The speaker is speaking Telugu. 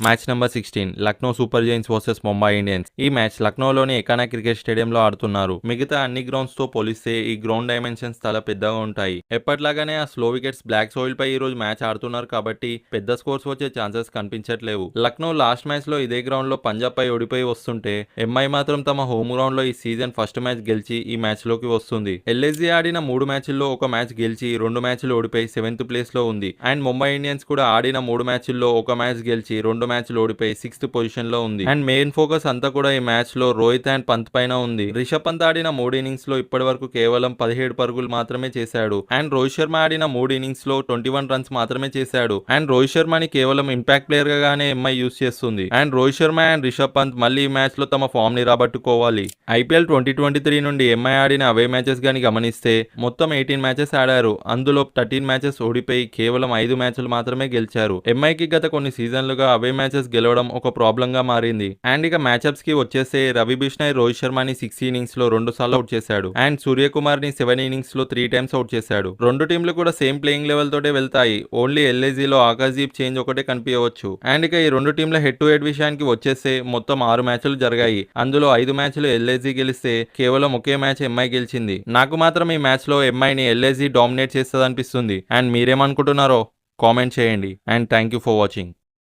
Match number 16 Lucknow super Giants versus Mumbai Indians. ఈ మ్యాచ్ లక్నోలోని ఎకానా క్రికెట్ స్టేడియంలో ఆడుతున్నారు. మిగతా అన్ని గ్రౌండ్స్ తో పోలిస్తే ఈ గ్రౌండ్ డైమెన్షన్స్ చాలా పెద్దగా ఉంటాయి. ఎప్పటిలాగానే ఆ స్లో వికెట్స్ బ్లాక్ సోయిల్ పై ఈ రోజు మ్యాచ్ ఆడుతున్నారు కాబట్టి పెద్ద స్కోర్స్ వచ్చే ఛాన్సెస్ కనిపించట్లేవు. లక్నో లాస్ట్ మ్యాచ్ లో ఇదే గ్రౌండ్ లో పంజాబ్ పై ఓడిపోయి వస్తుంటే ఎంఐ మాత్రం తమ హోమ్ గ్రౌండ్ లో ఈ సీజన్ ఫస్ట్ మ్యాచ్ గెలిచి ఈ మ్యాచ్ లోకి వస్తుంది. ఎల్ఎస్జీ ఆడిన 3 మ్యాచ్ల్లో ఒక మ్యాచ్ గెలిచి 2 మ్యాచ్లు ఓడిపోయి 7th ప్లేస్ లో ఉంది. అండ్ ముంబై ఇండియన్స్ కూడా ఆడిన 3 మ్యాచ్ల్లో ఒక మ్యాచ్ గెలిచి 2 మ్యాచ్లు ఓడిపోయి 6th పొజిషన్ లో ఉంది. అండ్ మెయిన్ ఫోకస్ అంతా కూడా ఈ మ్యాచ్ లో రోహిత్ అండ్ పంత్ పైన ఉంది. రిషబ్ పంత్ ఆడిన 3 ఇన్నింగ్స్ లో ఇప్పటి వరకు కేవలం 17 పరుగులు మాత్రమే చేశాడు. అండ్ రోహిత్ శర్మ ఆడిన 3 ఇన్నింగ్స్ లో 21 రన్స్ మాత్రమే చేశాడు. అండ్ రోహిత్ శర్మని కేవలం ఇంపాక్ట్ ప్లేయర్ గానే ఎంఐ యూస్ చేస్తుంది. అండ్ రోహిత్ శర్మ అండ్ రిషబ్ పంత్ మళ్ళీ ఈ మ్యాచ్ లో తమ ఫామ్ ని రాబట్టుకోవాలి. ఐపీఎల్ 2023 నుండి ఎంఐ ఆడిన అవే మ్యాచెస్ గాని గమనిస్తే మొత్తం 18 మ్యాచెస్ ఆడారు. అందులో 13 మ్యాచెస్ ఓడిపోయి కేవలం 5 మ్యాచ్లు మాత్రమే గెలిచారు. ఎంఐకి గత కొన్ని సీజన్లుగా అవే మ్యాచెస్ గెలవడం ఒక ప్రాబ్లం గా మారింది. అండ్ ఇక మ్యాచ్అప్స్ కి వచ్చేస్తే రవి బిష్నాయ్ రోహిత్ శర్మని 6 ఇన్నింగ్స్ లో 2 సార్లు అవుట్ చేశాడు. అండ్ సూర్యకుమార్ ని 7 ఇన్నింగ్స్ లో 3 టైమ్స్ అవుట్ చేశాడు. రెండు టీంలు కూడా సేమ్ ప్లేయింగ్ లెవెల్ తోటే వెళ్తాయి. ఓన్లీ ఎల్ఏజీ లో ఆకాశదీప్ చేంజ్ ఒకటే కనిపించవచ్చు. అండ్ ఇక ఈ రెండు టీంల హెడ్ టు హెడ్ విషయానికి వచ్చేస్తే మొత్తం 6 మ్యాచ్లు జరిగాయి. అందులో 5 మ్యాచ్లు ఎల్ఏజీ గెలిస్తే కేవలం ఒకే మ్యాచ్ ఎంఐ గెలిచింది. నాకు మాత్రం ఈ మ్యాచ్ లో ఎంఐని ఎల్ఏజీ డామినేట్ చేస్తుంది అనిపిస్తుంది. అండ్ మీరేమనుకుంటున్నారో కామెంట్ చేయండి. And thank you for watching.